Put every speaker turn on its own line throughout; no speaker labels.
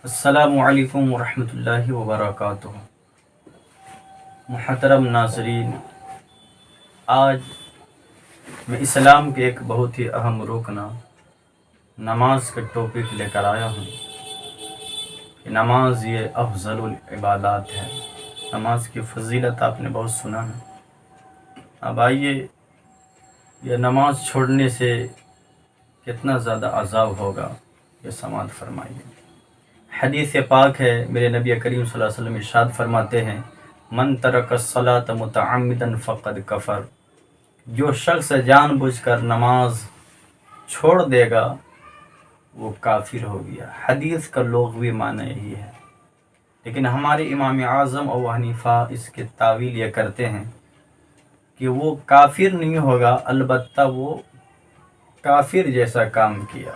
السلام علیکم ورحمۃ اللہ وبرکاتہ۔ محترم ناظرین، آج میں اسلام کے ایک بہت ہی اہم رکن نماز کے ٹاپک لے کر آیا ہوں کہ نماز یہ افضل العبادات ہے۔ نماز کی فضیلت آپ نے بہت سنا ہے۔ اب آئیے یہ نماز چھوڑنے سے کتنا زیادہ عذاب ہوگا یہ سماعت فرمائیے۔ حدیث پاک ہے، میرے نبی کریم صلی اللہ علیہ وسلم ارشاد فرماتے ہیں، من ترک الصلاۃ متعمدا فقد کفر۔ جو شخص جان بوجھ کر نماز چھوڑ دے گا وہ کافر ہو گیا۔ حدیث کا لغوی معنی یہی ہے، لیکن ہمارے امام اعظم ابو حنیفہ اس کے تاویل یہ کرتے ہیں کہ وہ کافر نہیں ہوگا، البتہ وہ کافر جیسا کام کیا،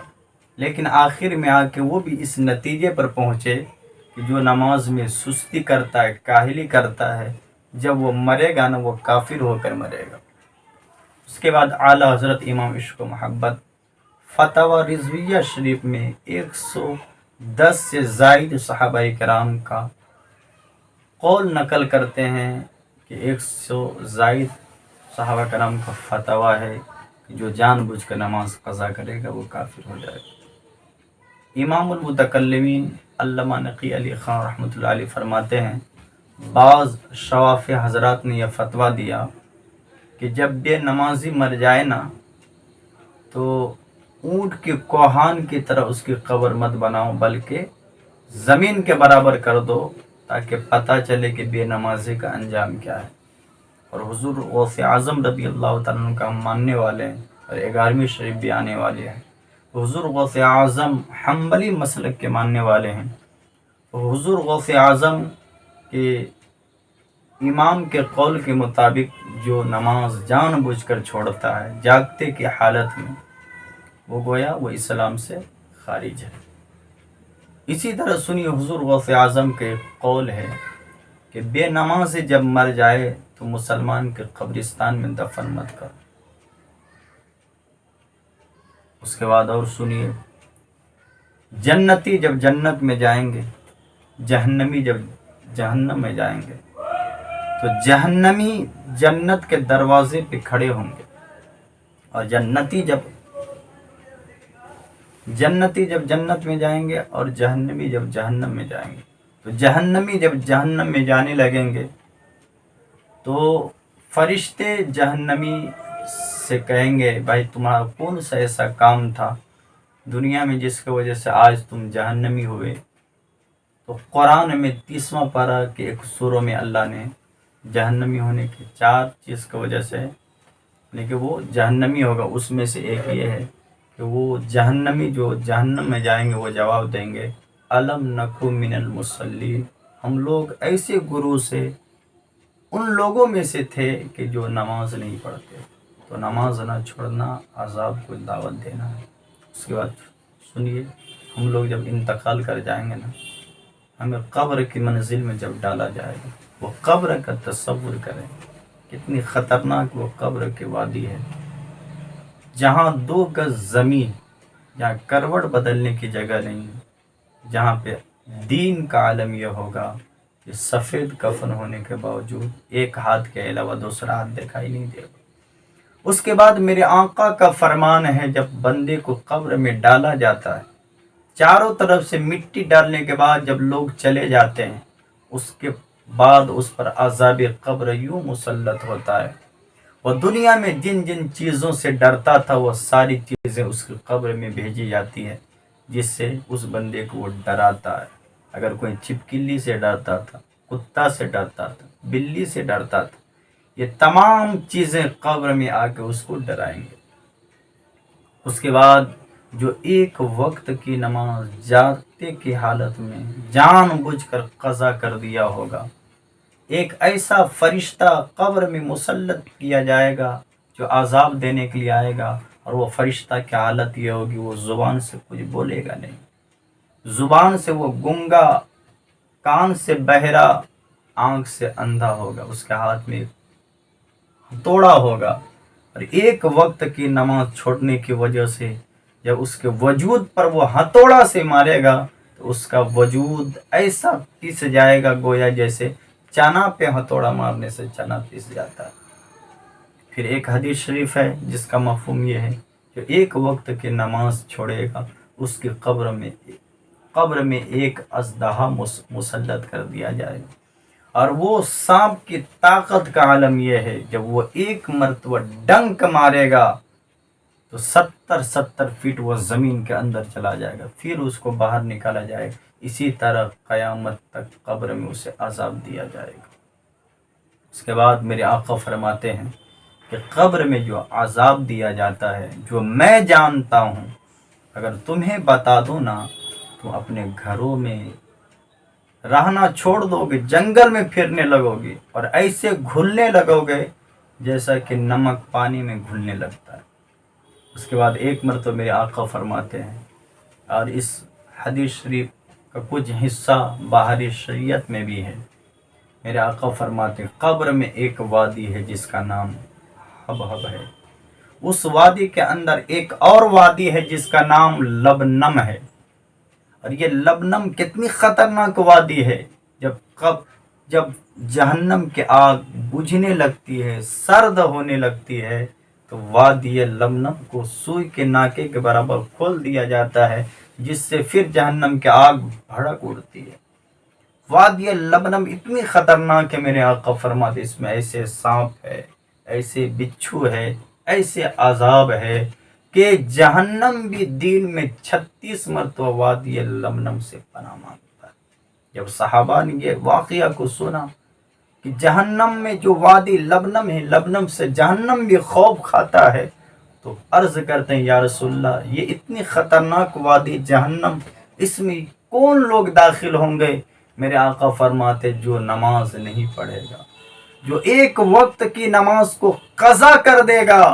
لیکن آخر میں آ کے وہ بھی اس نتیجے پر پہنچے کہ جو نماز میں سستی کرتا ہے، کاہلی کرتا ہے، جب وہ مرے گا نا وہ کافر ہو کر مرے گا۔ اس کے بعد اعلیٰ حضرت امام عشق و محبت فتاوی رضویہ شریف میں 110 سے زائد صحابہ کرام کا قول نقل کرتے ہیں کہ 100 زائد صحابہ کرام کا فتویٰ ہے کہ جو جان بوجھ کر نماز قضا کرے گا وہ کافر ہو جائے گا۔ امام المتکلمین علامہ نقی علی خان رحمۃ اللہ علیہ فرماتے ہیں، بعض شوافی حضرات نے یہ فتویٰ دیا کہ جب بے نمازی مر جائے نا تو اونٹ کے کوہان کی طرح اس کی قبر مت بناؤ، بلکہ زمین کے برابر کر دو تاکہ پتہ چلے کہ بے نمازی کا انجام کیا ہے۔ اور حضور غوث اعظم رضی اللہ تعالیٰ عنہ کا ہم ماننے والے ہیں اور 11ویں شریف بھی آنے والے ہیں۔ حضور غوث اعظم حنبلی مسلک کے ماننے والے ہیں۔ حضور غوث اعظم کے امام کے قول کے مطابق جو نماز جان بوجھ کر چھوڑتا ہے جاگتے کی حالت میں، وہ گویا وہ اسلام سے خارج ہے۔ اسی طرح سنیے حضور غوث اعظم کے قول ہے کہ بے نماز جب مر جائے تو مسلمان کے قبرستان میں دفن مت کر۔ اس کے بعد اور سنیے، جنتی جب جنت میں جائیں گے، جہنمی جب جہنم میں جائیں گے تو جہنمی جنت کے دروازے پہ کھڑے ہوں گے، اور جنتی جب جنت میں جائیں گے اور جہنمی جب جہنم میں جائیں گے تو جہنمی جب جہنم میں جانے لگیں گے تو فرشتے جہنمی سے کہیں گے، بھائی تمہارا کون سا ایسا کام تھا دنیا میں جس کی وجہ سے آج تم جہنمی ہوئے؟ تو قرآن میں 30واں پارہ کے ایک سورہ میں اللہ نے جہنمی ہونے کی 4 چیز کی وجہ سے یعنی کہ وہ جہنمی ہوگا، اس میں سے ایک یہ ہے کہ وہ جہنمی جو جہنم میں جائیں گے وہ جواب دیں گے، الم نکو من المصلین، ہم لوگ ایسے گروہ سے ان لوگوں میں سے تھے کہ جو نماز نہیں پڑھتے۔ تو نماز نہ چھوڑنا عذاب کو دعوت دینا ہے۔ اس کے بعد سنیے، ہم لوگ جب انتقال کر جائیں گے نا، ہمیں قبر کی منزل میں جب ڈالا جائے گا، وہ قبر کا تصور کریں، کتنی خطرناک وہ قبر کی وادی ہے، جہاں 2 گز زمین، جہاں کروٹ بدلنے کی جگہ نہیں، جہاں پہ دین کا عالم یہ ہوگا کہ سفید کفن ہونے کے باوجود ایک ہاتھ کے علاوہ دوسرا ہاتھ دکھائی نہیں دے گا۔ اس کے بعد میرے آقا کا فرمان ہے، جب بندے کو قبر میں ڈالا جاتا ہے، چاروں طرف سے مٹی ڈالنے کے بعد جب لوگ چلے جاتے ہیں، اس کے بعد اس پر عذاب قبر یوں مسلط ہوتا ہے، وہ دنیا میں جن جن چیزوں سے ڈرتا تھا وہ ساری چیزیں اس کی قبر میں بھیجی جاتی ہیں، جس سے اس بندے کو وہ ڈراتا ہے۔ اگر کوئی چھپکلی سے ڈرتا تھا، کتا سے ڈرتا تھا، بلی سے ڈرتا تھا، یہ تمام چیزیں قبر میں آ کے اس کو ڈرائیں گے۔ اس کے بعد جو ایک وقت کی نماز جاگتے کی حالت میں جان بوجھ کر قضا کر دیا ہوگا، ایک ایسا فرشتہ قبر میں مسلط کیا جائے گا جو عذاب دینے کے لیے آئے گا، اور وہ فرشتہ کی حالت یہ ہوگی وہ زبان سے کچھ بولے گا نہیں، زبان سے وہ گنگا، کان سے بہرا، آنکھ سے اندھا ہوگا، اس کے ہاتھ میں ہتھوڑا ہوگا، اور ایک وقت کی نماز چھوڑنے کی وجہ سے جب اس کے وجود پر وہ ہتھوڑا سے مارے گا تو اس کا وجود ایسا پس جائے گا گویا جیسے چنا پہ ہتھوڑا مارنے سے چنا پس جاتا ہے۔ پھر ایک حدیث شریف ہے جس کا مفہوم یہ ہے کہ ایک وقت کی نماز چھوڑے گا اس کی قبر میں ایک اژدہا مسلط کر دیا جائے گا، اور وہ سانپ کی طاقت کا عالم یہ ہے جب وہ ایک مرتبہ ڈنک مارے گا تو 70 فٹ وہ زمین کے اندر چلا جائے گا، پھر اس کو باہر نکالا جائے گا۔ اسی طرح قیامت تک قبر میں اسے عذاب دیا جائے گا۔ اس کے بعد میرے آقا فرماتے ہیں کہ قبر میں جو عذاب دیا جاتا ہے جو میں جانتا ہوں، اگر تمہیں بتا دوں نا تو اپنے گھروں میں رہنا چھوڑ دو گے، جنگل میں پھرنے لگو گے اور ایسے گھلنے لگو گے جیسا کہ نمک پانی میں گھلنے لگتا ہے۔ اس کے بعد ایک مرتبہ میرے آقا فرماتے ہیں، اور اس حدیث شریف کا کچھ حصہ باہری شریعت میں بھی ہے، میرے آقا فرماتے ہیں قبر میں ایک وادی ہے جس کا نام حبحب ہے، اس وادی کے اندر ایک اور وادی ہے جس کا نام لبنم ہے، اور یہ لبنم کتنی خطرناک وادی ہے، جب جہنم کی آگ بجھنے لگتی ہے، سرد ہونے لگتی ہے، تو وادی لبنم کو سوئی کے ناکے کے برابر کھول دیا جاتا ہے، جس سے پھر جہنم کی آگ بھڑک اڑتی ہے۔ وادی لبنم اتنی خطرناک ہے، میرے آقا فرماتے اس میں ایسے سانپ ہے، ایسے بچھو ہے، ایسے عذاب ہے کہ جہنم بھی دن میں 36 مرتبہ وادی لبنم سے پناہ مانگتا ہے۔ جب صحابہ نے یہ واقعہ کو سنا کہ جہنم میں جو وادی لبنم ہے، لبنم سے جہنم بھی خوف کھاتا ہے، تو عرض کرتے ہیں یا رسول اللہ یہ اتنی خطرناک وادی جہنم، اس میں کون لوگ داخل ہوں گے؟ میرے آقا فرماتے جو نماز نہیں پڑھے گا، جو ایک وقت کی نماز کو قضا کر دے گا،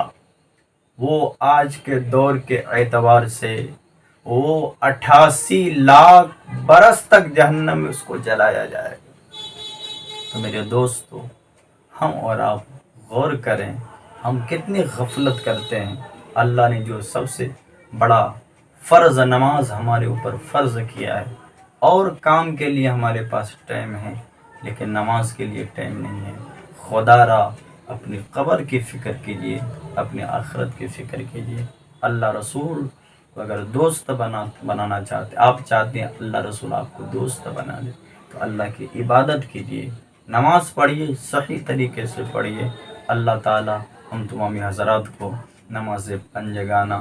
وہ آج کے دور کے اعتبار سے وہ 88 لاکھ برس تک جہنم میں اس کو جلایا جائے گا۔ تو میرے دوستو، ہم اور آپ غور کریں، ہم کتنی غفلت کرتے ہیں۔ اللہ نے جو سب سے بڑا فرض نماز ہمارے اوپر فرض کیا ہے، اور کام کے لیے ہمارے پاس ٹائم ہے لیکن نماز کے لیے ٹائم نہیں ہے۔ خدا را اپنی قبر کی فکر کیجیے، اپنی آخرت کی فکر کیجیے۔ اللہ رسول کو اگر دوست بنانا چاہتے، آپ چاہتے ہیں اللہ رسول آپ کو دوست بنا دے، تو اللہ کی عبادت کیجیے، نماز پڑھیے، صحیح طریقے سے پڑھیے۔ اللہ تعالی ہم تمام حضرات کو نماز پنجگانہ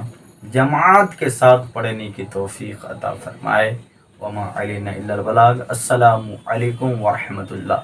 جماعت کے ساتھ پڑھنے کی توفیق عطا فرمائے۔ وما علینا الا البلاغ۔ السلام علیکم ورحمۃ اللہ۔